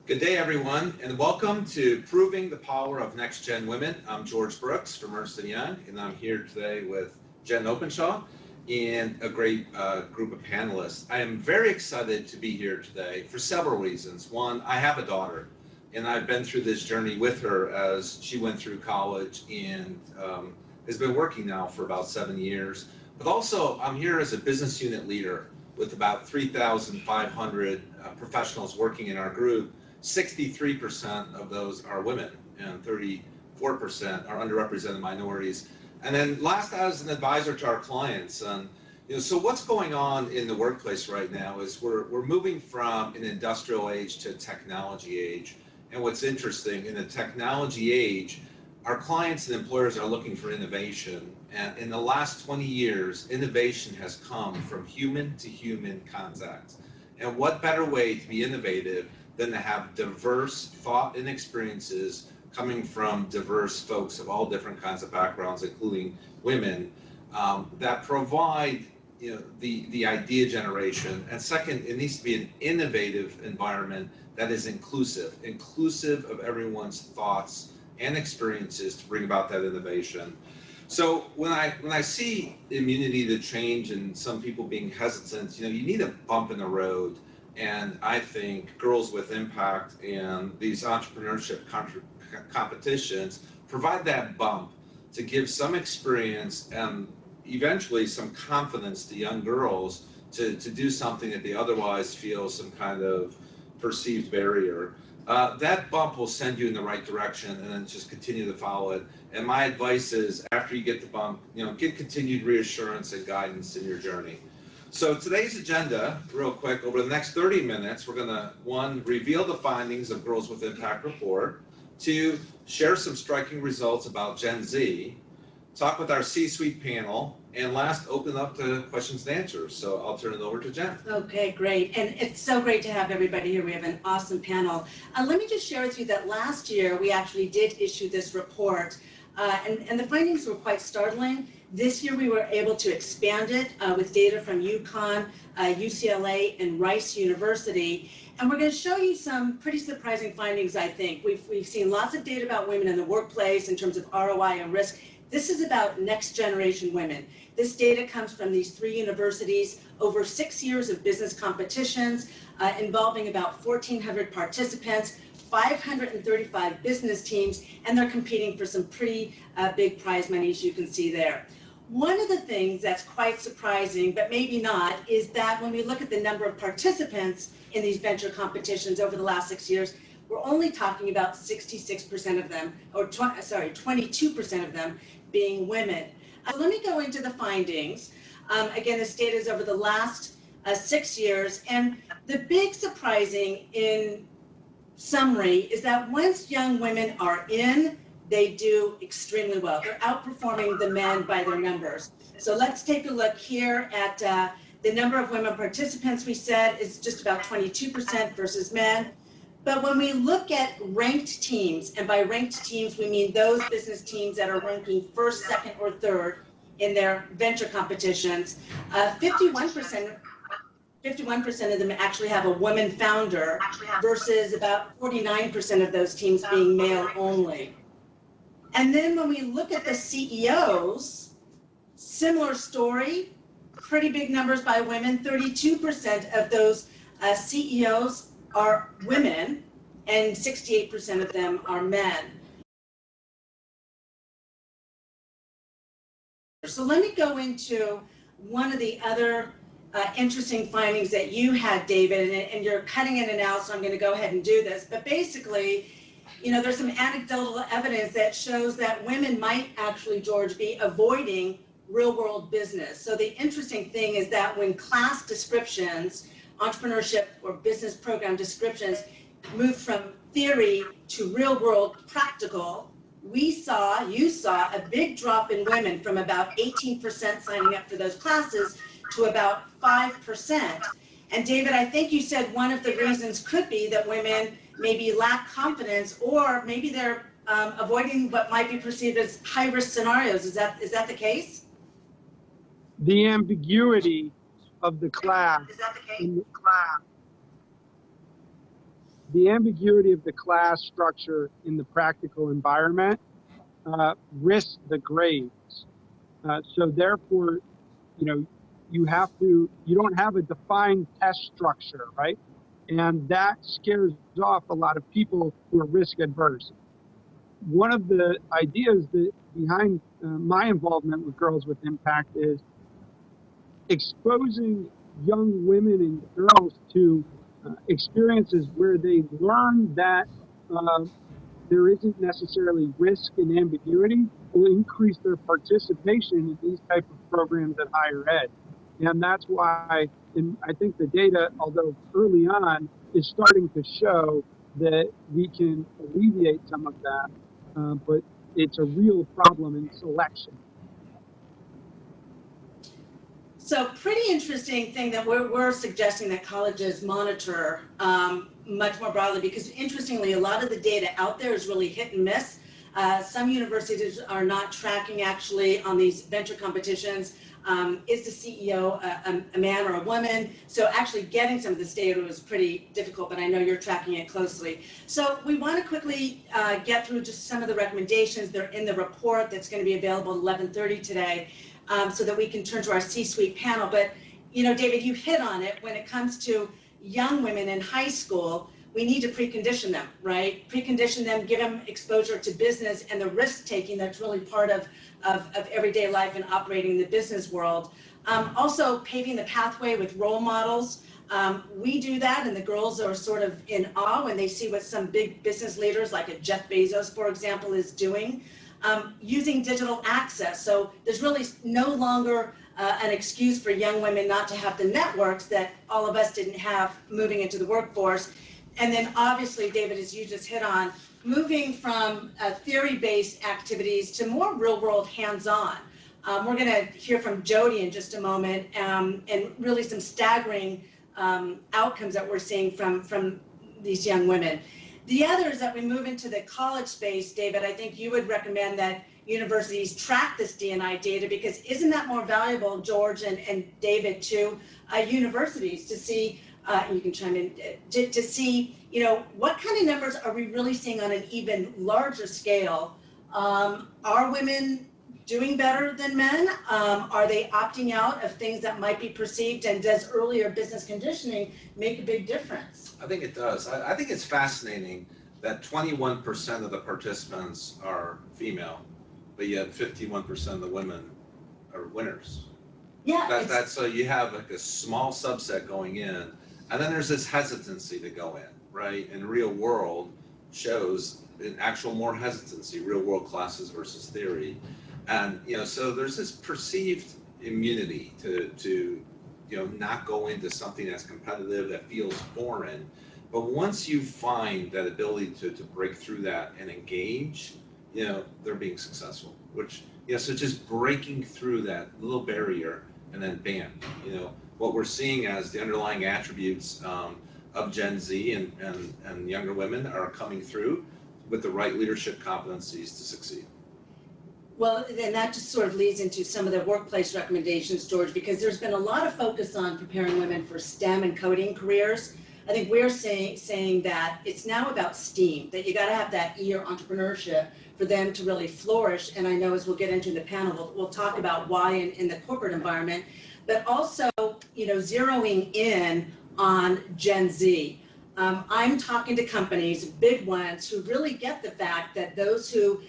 Good day, everyone, and welcome to Proving the Power of NextGen Women. I'm George Brooks from Ernst & Young, and I'm here today with Jen Openshaw and a great group of panelists. I am very excited to be here today for several reasons. One, I have a daughter, and I've been through this journey with her as she went through college and has been working now for about 7 years. But also, I'm here as a business unit leader with about 3,500 professionals working in our group. 63% of those are women and 34% are underrepresented minorities. And then last, as an advisor to our clients, so what's going on in the workplace right now is we're moving from an industrial age to a technology age. And what's interesting, in the technology age, our clients and employers are looking for innovation. And in the last 20 years, innovation has come from human to human contact. And what better way to be innovative than to have diverse thought and experiences coming from diverse folks of all different kinds of backgrounds, including women, that provide the idea generation. And second, it needs to be an innovative environment that is inclusive of everyone's thoughts and experiences to bring about that innovation. So when I see immunity to change and some people being hesitant, you need a bump in the road. And I think Girls with Impact and these entrepreneurship competitions provide that bump to give some experience and eventually some confidence to young girls to do something that they otherwise feel some kind of perceived barrier. That bump will send you in the right direction, and then just continue to follow it. And my advice is, after you get the bump, get continued reassurance and guidance in your journey. So today's agenda, real quick, over the next 30 minutes, we're gonna, 1, reveal the findings of Girls with Impact report, 2, share some striking results about Gen Z, talk with our C-suite panel, and last, open up to questions and answers. So I'll turn it over to Jen. Okay, great. And it's so great to have everybody here. We have an awesome panel. Let me just share with you that last year we actually did issue this report, and the findings were quite startling. This year we were able to expand it with data from UConn, UCLA, and Rice University. And we're going to show you some pretty surprising findings, I think. We've seen lots of data about women in the workplace in terms of ROI and risk. This is about next generation women. This data comes from these 3 universities, over 6 years of business competitions involving about 1,400 participants, 535 business teams, and they're competing for some pretty big prize money, as you can see there. One of the things that's quite surprising, but maybe not, is that when we look at the number of participants in these venture competitions over the last 6 years, we're only talking about 66% of them, or 22% of them being women. Let me go into the findings. Again, this data is over the last 6 years, and the big surprising in summary is that once young women are in, they do extremely well. They're outperforming the men by their numbers. So let's take a look here at the number of women participants. We said is just about 22% versus men. But when we look at ranked teams, and by ranked teams, we mean those business teams that are ranking first, second, or third in their venture competitions, 51% of them actually have a woman founder versus about 49% of those teams being male only. And then when we look at the CEOs, similar story, pretty big numbers by women. 32% of those CEOs are women, and 68% of them are men. So let me go into one of the other interesting findings that you had, David, and you're cutting in and out, so I'm going to go ahead and do this. But basically, there's some anecdotal evidence that shows that women might actually, George, be avoiding real-world business. So the interesting thing is that when class descriptions, entrepreneurship or business program descriptions, moved from theory to real-world practical, you saw a big drop in women from about 18% signing up for those classes to about 5%. And David, I think you said one of the reasons could be that women maybe lack confidence, or maybe they're avoiding what might be perceived as high-risk scenarios. Is that the case? The ambiguity of the class. Is that the case? the ambiguity of the class structure in the practical environment risks the grades. So therefore, you don't have a defined test structure, right? And that scares off a lot of people who are risk adverse. One of the ideas behind my involvement with Girls with Impact is exposing young women and girls to experiences where they learn that there isn't necessarily risk and ambiguity will increase their participation in these type of programs at higher ed. And that's why, and I think the data, although early on, is starting to show that we can alleviate some of that, but it's a real problem in selection. So pretty interesting thing that we're suggesting that colleges monitor much more broadly, because interestingly, a lot of the data out there is really hit and miss. Some universities are not tracking actually on these venture competitions. Is the CEO a man or a woman? So actually getting some of this data was pretty difficult, but I know you're tracking it closely. So we want to quickly get through just some of the recommendations. They're in the report that's going to be available at 11:30 today, so that we can turn to our C-suite panel. But, David, you hit on it. When it comes to young women in high school, we need to precondition them, right? Precondition them, give them exposure to business and the risk-taking that's really part of everyday life and operating in the business world. Also, paving the pathway with role models. We do that, and the girls are sort of in awe when they see what some big business leaders, like a Jeff Bezos, for example, is doing. Using digital access. So there's really no longer an excuse for young women not to have the networks that all of us didn't have moving into the workforce. And then obviously, David, as you just hit on, moving from theory-based activities to more real-world hands-on. We're going to hear from Jody in just a moment, and really some staggering outcomes that we're seeing from these young women. The other is that we move into the college space. David, I think you would recommend that universities track this D&I data, because isn't that more valuable, George and David, to universities to see, you can chime in, to see, what kind of numbers are we really seeing on an even larger scale? Are women doing better than men? Are they opting out of things that might be perceived? And does earlier business conditioning make a big difference? I think it does. I think it's fascinating that 21% of the participants are female, but yet 51% of the women are winners. Yeah. That's so you have like a small subset going in, and then there's this hesitancy to go in, right? And real world shows an actual more hesitancy, real world classes versus theory. And, so there's this perceived immunity to not go into something that's competitive, that feels foreign. But once you find that ability to break through that and engage, they're being successful, which, so just breaking through that little barrier and then bam, what we're seeing as the underlying attributes of Gen Z and younger women are coming through with the right leadership competencies to succeed. Well, and that just sort of leads into some of the workplace recommendations, George, because there's been a lot of focus on preparing women for STEM and coding careers. I think we're saying that it's now about STEAM, that you got to have that E or entrepreneurship for them to really flourish. And I know as we'll get into the panel, we'll talk about why in the corporate environment, but also, zeroing in on Gen Z. I'm talking to companies, big ones, who really get the fact that those who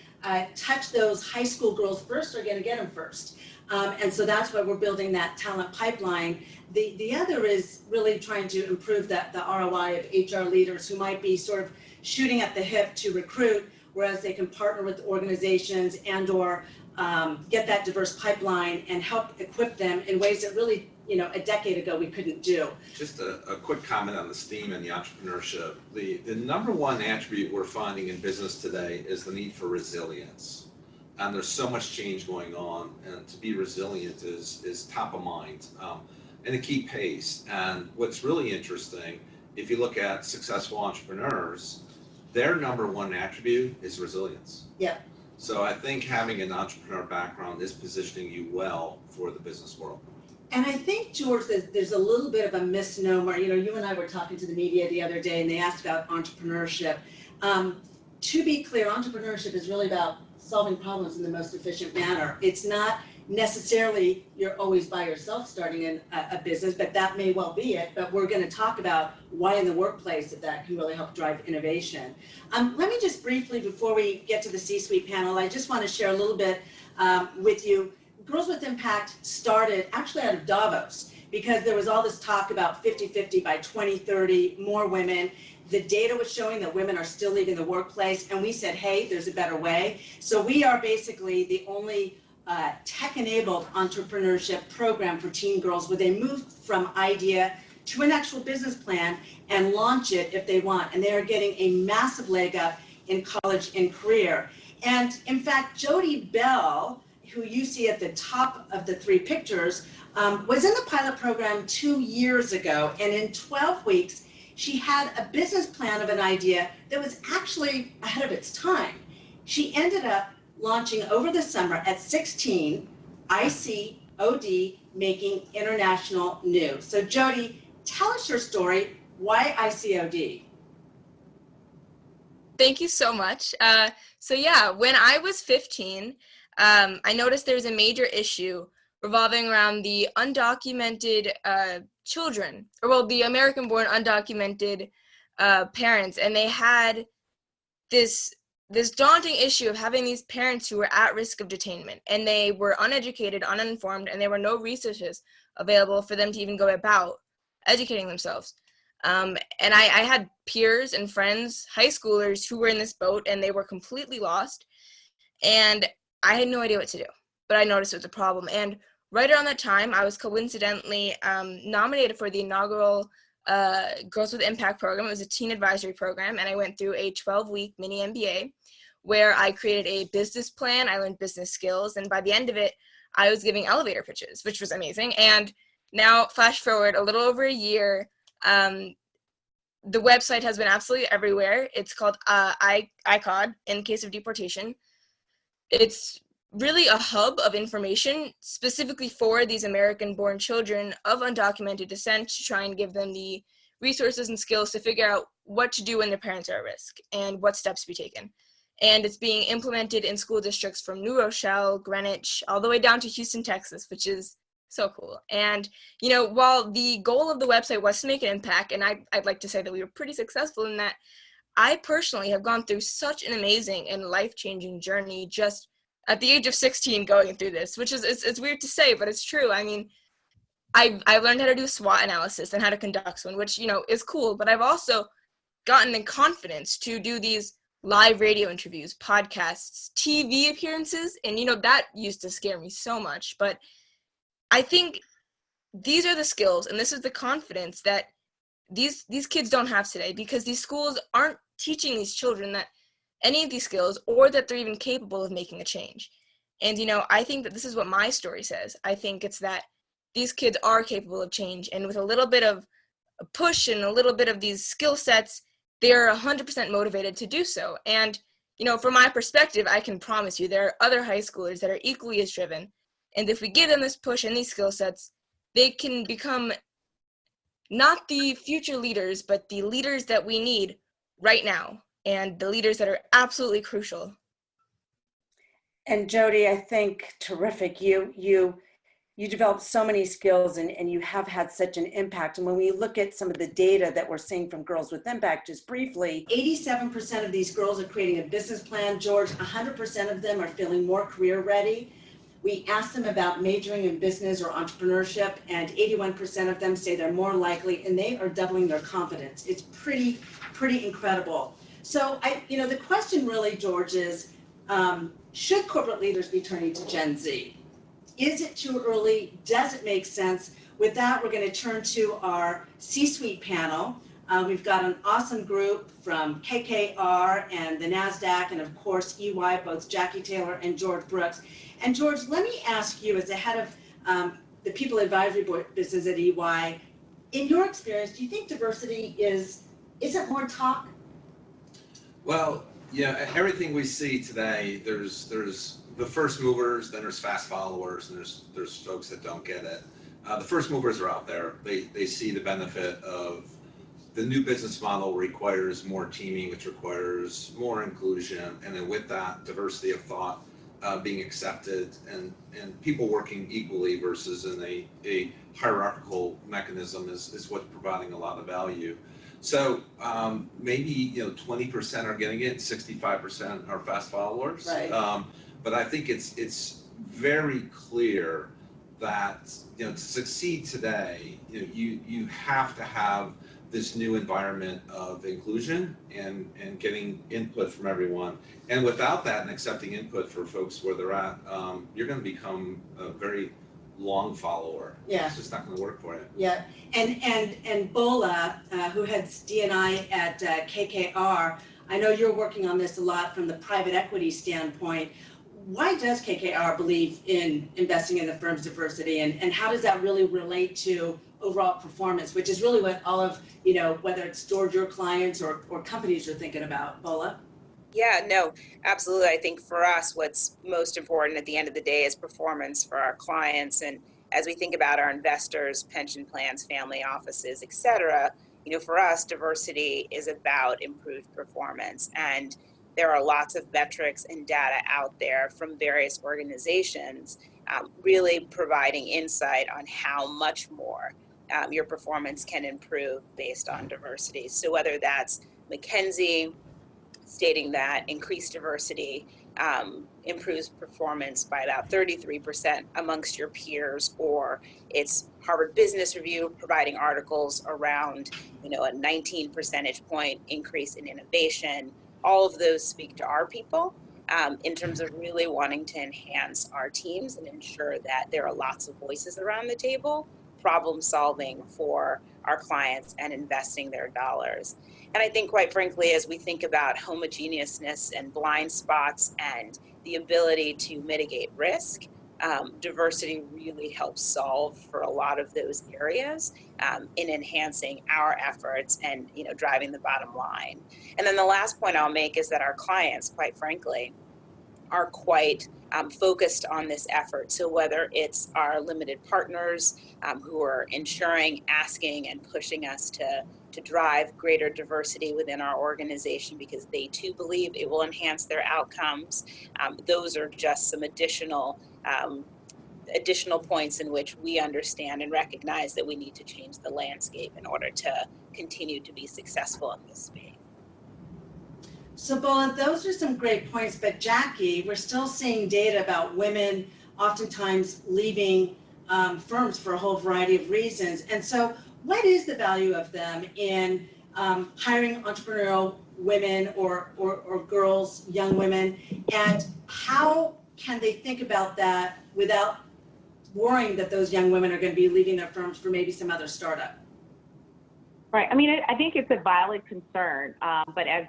touch those high school girls first are going to get them first. And so that's why we're building that talent pipeline. The other is really trying to improve the ROI of HR leaders who might be sort of shooting at the hip to recruit, whereas they can partner with organizations and or get that diverse pipeline and help equip them in ways that really, a decade ago we couldn't do. Just a quick comment on the STEAM and the entrepreneurship. The number one attribute we're finding in business today is the need for resilience. And there's so much change going on, and to be resilient is top of mind and to keep pace. And what's really interesting, if you look at successful entrepreneurs, their number one attribute is resilience. Yeah. So I think having an entrepreneur background is positioning you well for the business world. And I think, George, there's a little bit of a misnomer. You know, you and I were talking to the media the other day, and they asked about entrepreneurship. To be clear, entrepreneurship is really about solving problems in the most efficient manner. It's not necessarily you're always by yourself starting a business, but that may well be it. But we're going to talk about why in the workplace that can really help drive innovation. Let me just briefly, before we get to the C-suite panel, I just want to share a little bit with you. Girls with Impact started actually out of Davos because there was all this talk about 50-50 by 2030, more women. The data was showing that women are still leaving the workplace, and we said, hey, there's a better way. So we are basically the only tech-enabled entrepreneurship program for teen girls where they move from idea to an actual business plan and launch it if they want. And they are getting a massive leg up in college and career. And in fact, Jody Bell, who you see at the top of the three pictures, was in the pilot program 2 years ago. And in 12 weeks, she had a business plan of an idea that was actually ahead of its time. She ended up launching over the summer at 16, ICOD, making international news. So Jody, tell us your story. Why ICOD? Thank you so much. So yeah, when I was 15, I noticed there was a major issue revolving around the undocumented children, or well, the American-born undocumented parents, and they had this daunting issue of having these parents who were at risk of detainment, and they were uneducated, uninformed, and there were no resources available for them to even go about educating themselves. And I had peers and friends, high schoolers, who were in this boat, and they were completely lost, and I had no idea what to do, but I noticed it was a problem. And right around that time, I was coincidentally nominated for the inaugural Girls with Impact program. It was a teen advisory program, and I went through a 12-week mini MBA where I created a business plan. I learned business skills, and by the end of it, I was giving elevator pitches, which was amazing. And now, flash forward a little over a year, the website has been absolutely everywhere. It's called ICOD, in case of deportation. It's really a hub of information specifically for these American-born children of undocumented descent to try and give them the resources and skills to figure out what to do when their parents are at risk and what steps to be taken. And it's being implemented in school districts from New Rochelle, Greenwich, all the way down to Houston, Texas, which is so cool. And, you know, while the goal of the website was to make an impact, and I'd like to say that we were pretty successful in that, I personally have gone through such an amazing and life-changing journey just at the age of 16 going through this, which is, it's weird to say, but it's true. I mean, I've learned how to do SWOT analysis and how to conduct one, which, you know, is cool, but I've also gotten the confidence to do these live radio interviews, podcasts, TV appearances, and, you know, that used to scare me so much, but I think these are the skills and this is the confidence that these kids don't have today, because these schools aren't teaching these children that any of these skills or that they're even capable of making a change. And, you know, I think that this is what my story says. I think it's that these kids are capable of change, and with a little bit of a push and a little bit of these skill sets, they're 100% motivated to do so. And, you know, from my perspective, I can promise you there are other high schoolers that are equally as driven. And if we give them this push and these skill sets, they can become not the future leaders, but the leaders that we need right now, and the leaders that are absolutely crucial. And Jody, I think terrific. You developed so many skills, and you have had such an impact. And when we look at some of the data that we're seeing from Girls with Impact, just briefly, 87% of these girls are creating a business plan. George, 100% of them are feeling more career ready. We asked them about majoring in business or entrepreneurship, and 81% of them say they're more likely, and they are doubling their confidence. It's pretty incredible. So the question really, George, is should corporate leaders be turning to Gen Z? Is it too early? Does it make sense? With that, we're going to turn to our C-suite panel. We've got an awesome group from KKR and the NASDAQ, and of course EY, both Jackie Taylor and George Brooks. And George, let me ask you, as the head of the People Advisory Board business at EY, in your experience, do you think diversity is it more talk? Well, yeah, everything we see today, there's the first movers, then there's fast followers, and there's folks that don't get it. the first movers are out there. They see the benefit of the new business model requires more teaming, which requires more inclusion, and then with that, diversity of thought being accepted, and people working equally versus in a hierarchical mechanism is what's providing a lot of value. So maybe 20% are getting it, 65% are fast followers. Right. But I think it's very clear that to succeed today, you have to have this new environment of inclusion and getting input from everyone. And without that and accepting input for folks where they're at, you're going to become a very long follower. Yeah. It's just not going to work for you. Yeah, and Bola, who heads D&I at KKR, I know you're working on this a lot from the private equity standpoint. Why does KKR believe in investing in the firm's diversity, and how does that really relate to overall performance, which is really what all of, whether it's George, your clients or companies are thinking about? Bola? Yeah, no, absolutely. I think for us, what's most important at the end of the day is performance for our clients. And as we think about our investors, pension plans, family offices, et cetera, for us, diversity is about improved performance. And there are lots of metrics and data out there from various organizations really providing insight on how much more your performance can improve based on diversity. So whether that's McKinsey stating that increased diversity improves performance by about 33% amongst your peers, or it's Harvard Business Review providing articles around a 19 percentage point increase in innovation. All of those speak to our people in terms of really wanting to enhance our teams and ensure that there are lots of voices around the table, problem solving for our clients and investing their dollars. And I think, quite frankly, as we think about homogeneousness and blind spots and the ability to mitigate risk, diversity really helps solve for a lot of those areas in enhancing our efforts and driving the bottom line. And then the last point I'll make is that our clients, quite frankly, are quite focused on this effort. So whether it's our limited partners who are ensuring, asking, and pushing us to drive greater diversity within our organization because they too believe it will enhance their outcomes, those are just some additional points in which we understand and recognize that we need to change the landscape in order to continue to be successful in this space. So Bola, those are some great points, but Jackie, we're still seeing data about women oftentimes leaving firms for a whole variety of reasons. And so what is the value of them in hiring entrepreneurial women or girls, young women, and how can they think about that without worrying that those young women are going to be leaving their firms for maybe some other startup? Right. I mean, I think it's a valid concern, but as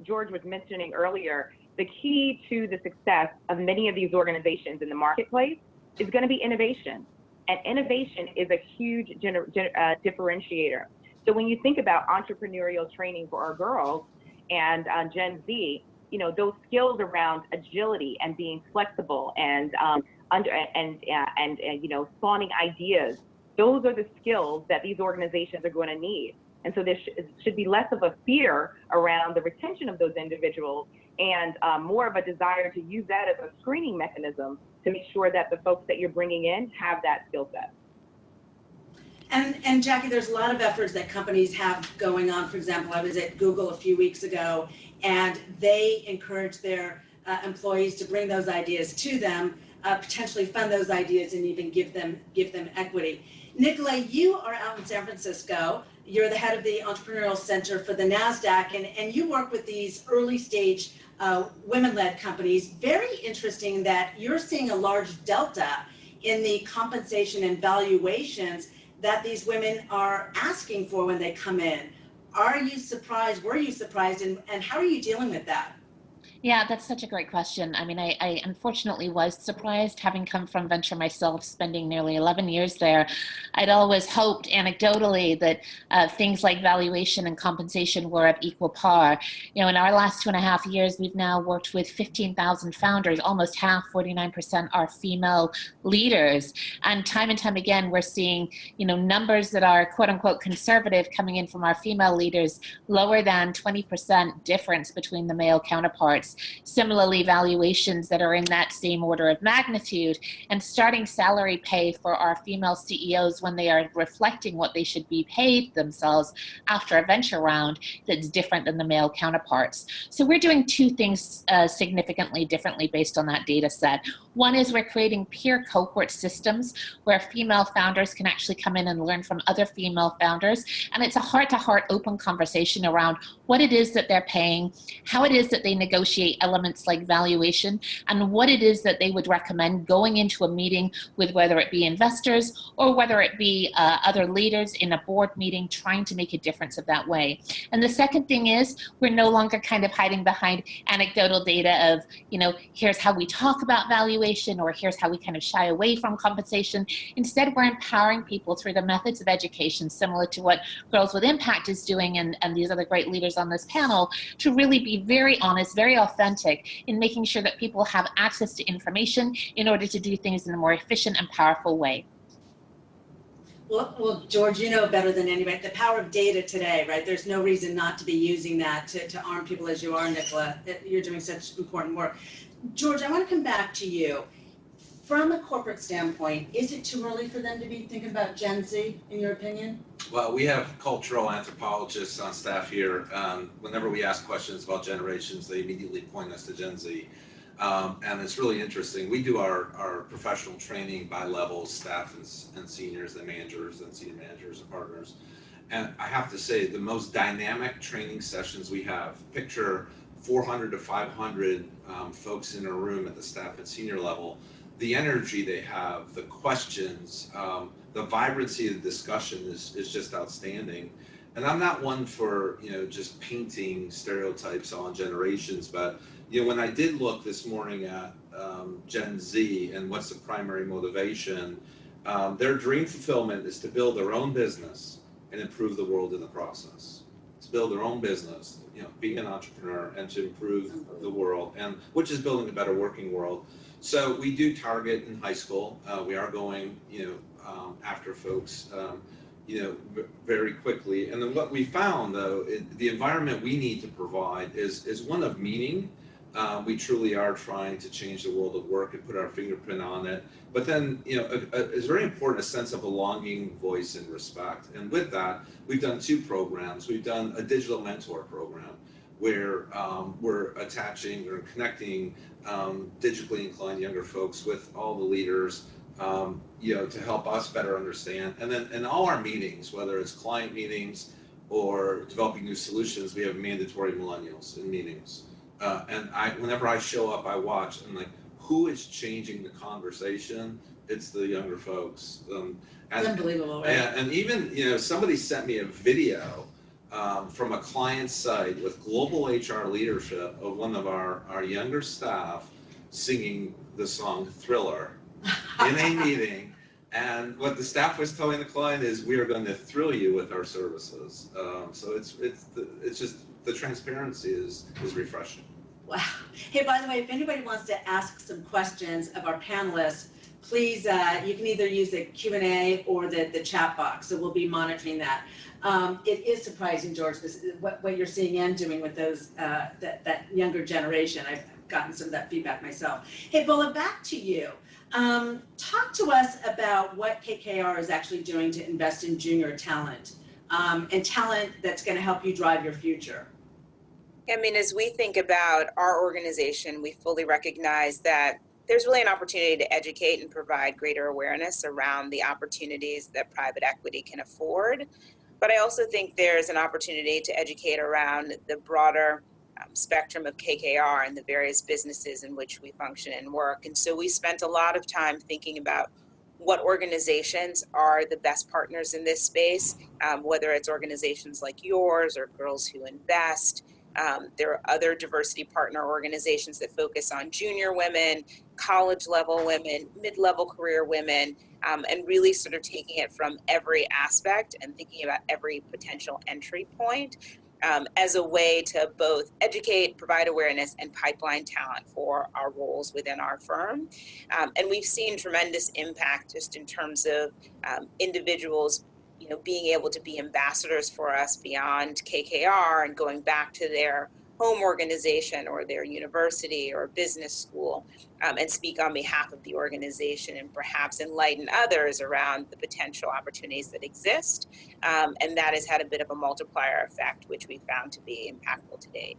George was mentioning earlier, the key to the success of many of these organizations in the marketplace is going to be innovation. And innovation is a huge differentiator. So when you think about entrepreneurial training for our girls and Gen Z, those skills around agility and being flexible and spawning ideas, those are the skills that these organizations are going to need. And so there should be less of a fear around the retention of those individuals and more of a desire to use that as a screening mechanism to make sure that the folks that you're bringing in have that skill set. And Jackie, there's a lot of efforts that companies have going on. For example, I was at Google a few weeks ago, and they encourage their employees to bring those ideas to them, potentially fund those ideas, and even give them equity. Nicola, you are out in San Francisco. You're the head of the Entrepreneurial Center for the NASDAQ, and you work with these early stage women-led companies. Very interesting that you're seeing a large delta in the compensation and valuations that these women are asking for when they come in. Are you surprised? Were you surprised? And how are you dealing with that? Yeah, that's such a great question. I mean, I unfortunately was surprised, having come from venture myself, spending nearly 11 years there. I'd always hoped anecdotally that things like valuation and compensation were of equal par. You know, in our last 2.5 years, we've now worked with 15,000 founders, almost half, 49% are female leaders. And time again, we're seeing, you know, numbers that are quote unquote conservative coming in from our female leaders, lower than 20% difference between the male counterparts. Similarly, valuations that are in that same order of magnitude, and starting salary pay for our female CEOs when they are reflecting what they should be paid themselves after a venture round that's different than the male counterparts. So we're doing two things significantly differently based on that data set. One is we're creating peer cohort systems where female founders can actually come in and learn from other female founders. And it's a heart-to-heart open conversation around what it is that they're paying, how it is that they negotiate elements like valuation, and what it is that they would recommend going into a meeting with, whether it be investors or whether it be other leaders in a board meeting, trying to make a difference of that way. And the second thing is we're no longer kind of hiding behind anecdotal data of, you know, here's how we talk about valuation, or here's how we kind of shy away from compensation. Instead, we're empowering people through the methods of education, similar to what Girls with Impact is doing, and these other great leaders on this panel, to really be very honest, very authentic in making sure that people have access to information in order to do things in a more efficient and powerful way. Well, George, you know better than anybody, the power of data today, right? There's no reason not to be using that to arm people as you are, Nicola. You're doing such important work. George, I want to come back to you. From a corporate standpoint, is it too early for them to be thinking about Gen Z, in your opinion? Well, we have cultural anthropologists on staff here. Whenever we ask questions about generations, they immediately point us to Gen Z. And it's really interesting. We do our professional training by levels, staff and seniors and managers and senior managers and partners. And I have to say, the most dynamic training sessions we have, picture 400 to 500 folks in a room at the staff and senior level, the energy they have, the questions, the vibrancy of the discussion is just outstanding. And I'm not one for, you know, just painting stereotypes on generations, but you know, when I did look this morning at Gen Z and what's the primary motivation, their dream fulfillment is to build their own business and improve the world in the process. To build their own business, you know, being an entrepreneur and to improve the world, and which is building a better working world. So we do target in high school. We are going, you know, after folks, you know, very quickly. And then what we found, though, the environment we need to provide is one of meaning. We truly are trying to change the world of work and put our fingerprint on it. But then, you know, it's very important, a sense of belonging, voice, and respect. And with that, we've done two programs. We've done a digital mentor program where we're attaching or connecting digitally inclined younger folks with all the leaders, you know, to help us better understand. And then in all our meetings, whether it's client meetings or developing new solutions, we have mandatory millennials in meetings. And whenever I show up, I watch, and like, who is changing the conversation? It's the younger folks. It's unbelievable, right? And even, you know, somebody sent me a video from a client site with global HR leadership of one of our younger staff singing the song Thriller in a meeting. And what the staff was telling the client is, we are going to thrill you with our services. So it's just, the transparency is refreshing. Wow. Hey, by the way, if anybody wants to ask some questions of our panelists, please, you can either use the Q&A or the chat box. So we'll be monitoring that. It is surprising, George, what you're seeing and doing with those that younger generation. I've gotten some of that feedback myself. Hey, Bola, back to you. Talk to us about what KKR is actually doing to invest in junior talent and talent that's going to help you drive your future. I mean, as we think about our organization, we fully recognize that there's really an opportunity to educate and provide greater awareness around the opportunities that private equity can afford. But I also think there's an opportunity to educate around the broader spectrum of KKR and the various businesses in which we function and work. And so we spent a lot of time thinking about what organizations are the best partners in this space, whether it's organizations like yours or Girls Who Invest, There are other diversity partner organizations that focus on junior women, college level women, mid-level career women, and really sort of taking it from every aspect and thinking about every potential entry point as a way to both educate, provide awareness, and pipeline talent for our roles within our firm. And we've seen tremendous impact just in terms of individuals, being able to be ambassadors for us beyond KKR and going back to their home organization or their university or business school and speak on behalf of the organization and perhaps enlighten others around the potential opportunities that exist. And that has had a bit of a multiplier effect, which we found to be impactful to date.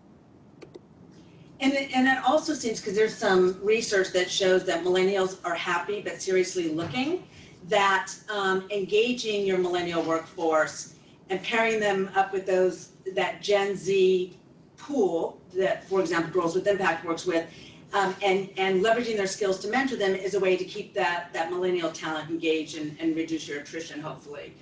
And it also seems, because there's some research that shows that millennials are happy but seriously looking, that engaging your millennial workforce and pairing them up with that Gen Z pool that, for example, Girls with Impact works with, and leveraging their skills to mentor them is a way to keep that millennial talent engaged and reduce your attrition, hopefully.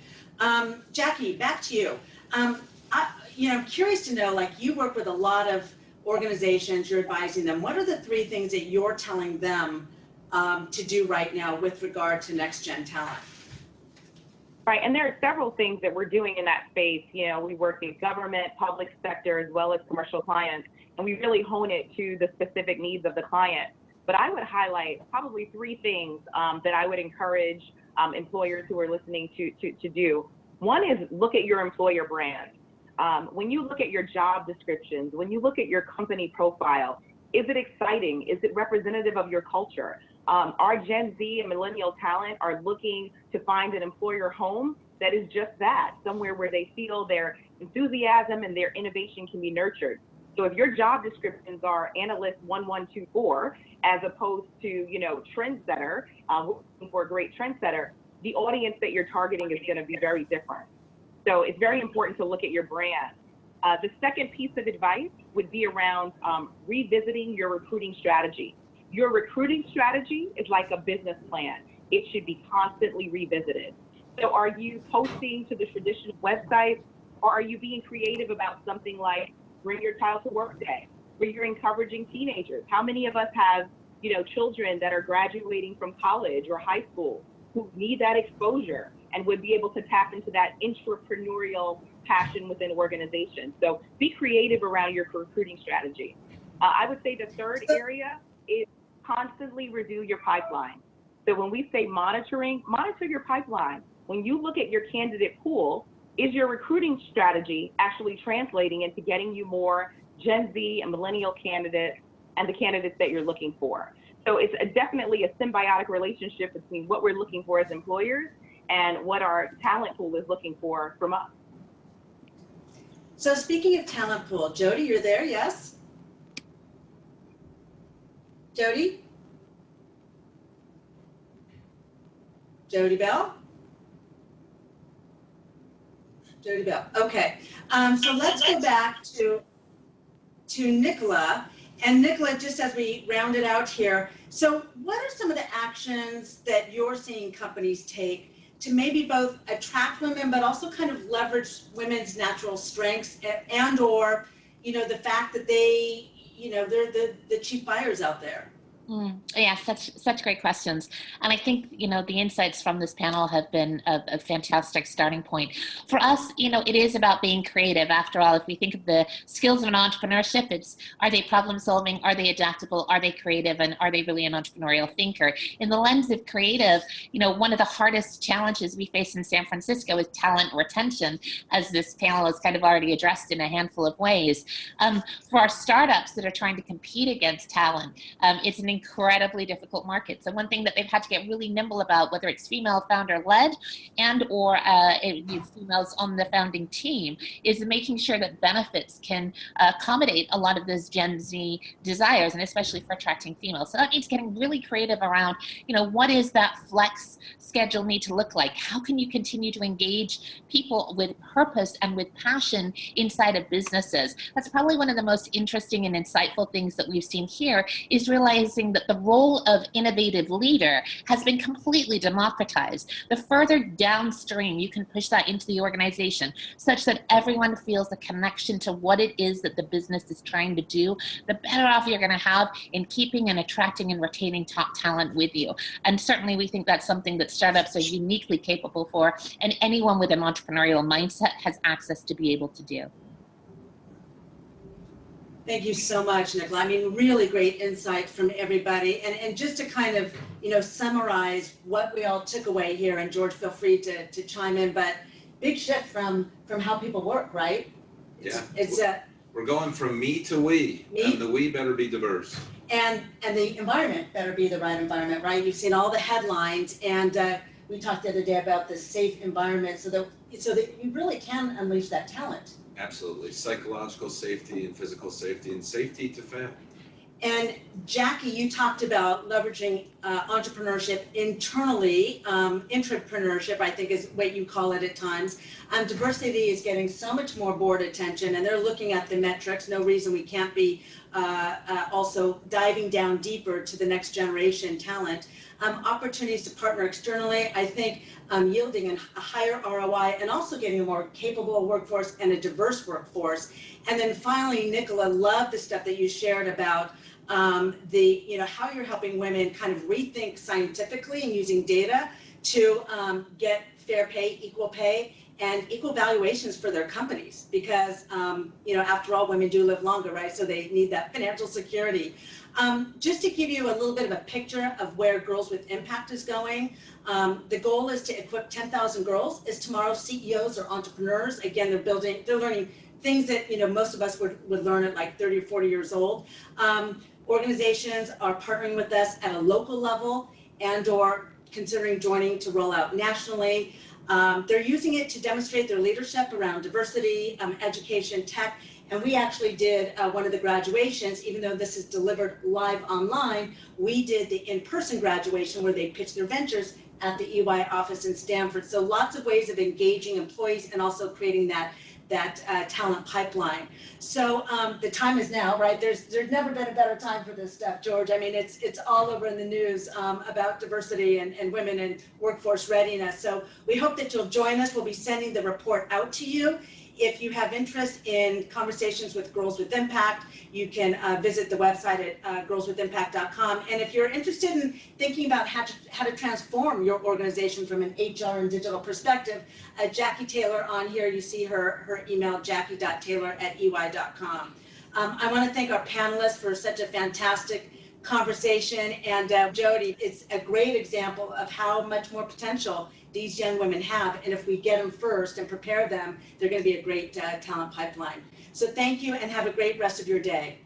Jackie, back to you. I'm curious to know, like, you work with a lot of organizations, you're advising them. What are the 3 things that you're telling them to do right now with regard to NextGen talent? Right, and there are several things that we're doing in that space. We work in government, public sector, as well as commercial clients, and we really hone it to the specific needs of the client. But I would highlight probably 3 things that I would encourage employers who are listening to do. One is look at your employer brand. When you look at your job descriptions, when you look at your company profile, is it exciting? Is it representative of your culture? Our Gen Z and millennial talent are looking to find an employer home that is just that, somewhere where they feel their enthusiasm and their innovation can be nurtured. So if your job descriptions are analyst 1124, as opposed to, trendsetter, looking for a great trendsetter, the audience that you're targeting is going to be very different. So it's very important to look at your brand. The second piece of advice would be around revisiting your recruiting strategy. Your recruiting strategy is like a business plan. It should be constantly revisited. So are you posting to the traditional website, or are you being creative about something like Bring Your Child to Work Day, where you're encouraging teenagers? How many of us have, children that are graduating from college or high school who need that exposure and would be able to tap into that intrapreneurial passion within organizations? So be creative around your recruiting strategy. I would say the third area is constantly review your pipeline. So when we say monitoring, monitor your pipeline. When you look at your candidate pool, is your recruiting strategy actually translating into getting you more Gen Z and millennial candidates and the candidates that you're looking for? So it's definitely a symbiotic relationship between what we're looking for as employers and what our talent pool is looking for from us. So speaking of talent pool, Jody, you're there, yes? Jody? Jody Bell? Jody Bell, okay. So let's go back to Nicola. And Nicola, just as we round it out here, so what are some of the actions that you're seeing companies take to maybe both attract women, but also kind of leverage women's natural strengths and or, the fact that they, they're the chief buyers out there? Yeah, such great questions. And I think, the insights from this panel have been a fantastic starting point. For us, it is about being creative. After all, if we think of the skills of an entrepreneurship, it's, are they problem solving? Are they adaptable? Are they creative? And are they really an entrepreneurial thinker? In the lens of creative, one of the hardest challenges we face in San Francisco is talent retention, as this panel has kind of already addressed in a handful of ways. For our startups that are trying to compete against talent, it's an incredibly difficult market. So one thing that they've had to get really nimble about, whether it's female founder led and or females on the founding team, is making sure that benefits can accommodate a lot of those Gen Z desires, and especially for attracting females. So that means getting really creative around, what is that flex schedule need to look like? How can you continue to engage people with purpose and with passion inside of businesses? That's probably one of the most interesting and insightful things that we've seen here, is realizing showing that the role of innovative leader has been completely democratized. The further downstream you can push that into the organization such that everyone feels a connection to what it is that the business is trying to do, the better off you're going to have in keeping and attracting and retaining top talent with you. And certainly we think that's something that startups are uniquely capable for, and anyone with an entrepreneurial mindset has access to be able to do. Thank you so much, Nicola. I mean, really great insight from everybody. And just to kind of, summarize what we all took away here, and George, feel free to chime in, but big shift from how people work, right? We're going from me to we, and the we better be diverse. And the environment better be the right environment, right? You've seen all the headlines, and we talked the other day about the safe environment so that you really can unleash that talent. Absolutely. Psychological safety and physical safety, and safety to family. And Jackie, you talked about leveraging entrepreneurship internally, intrapreneurship, I think is what you call it at times. Diversity is getting so much more board attention, and they're looking at the metrics. No reason we can't be also diving down deeper to the next generation talent. Opportunities to partner externally, I think yielding a higher ROI, and also getting a more capable workforce and a diverse workforce. And then finally, Nicola, love the stuff that you shared about how you're helping women kind of rethink scientifically and using data to get fair pay, and equal valuations for their companies, because after all, women do live longer, right? So they need that financial security. Just to give you a little bit of a picture of where Girls with Impact is going, the goal is to equip 10,000 girls as tomorrow's CEOs or entrepreneurs. Again, they're learning things that most of us would learn at like 30 or 40 years old. Organizations are partnering with us at a local level and or considering joining to roll out nationally. They're using it to demonstrate their leadership around diversity, education, tech. And we actually did one of the graduations, even though this is delivered live online, we did the in-person graduation where they pitched their ventures at the EY office in Stanford. So lots of ways of engaging employees and also creating that talent pipeline. So the time is now, right? There's never been a better time for this stuff, George. I mean, it's all over in the news about diversity and women and workforce readiness. So we hope that you'll join us. We'll be sending the report out to you. If you have interest in conversations with Girls with Impact, you can visit the website at girlswithimpact.com. And if you're interested in thinking about how to transform your organization from an HR and digital perspective, Jackie Taylor on here, you see her email, jackie.taylor@ey.com. I want to thank our panelists for such a fantastic conversation. And Jody, it's a great example of how much more potential these young women have, and if we get them first and prepare them, they're going to be a great talent pipeline. So thank you, and have a great rest of your day.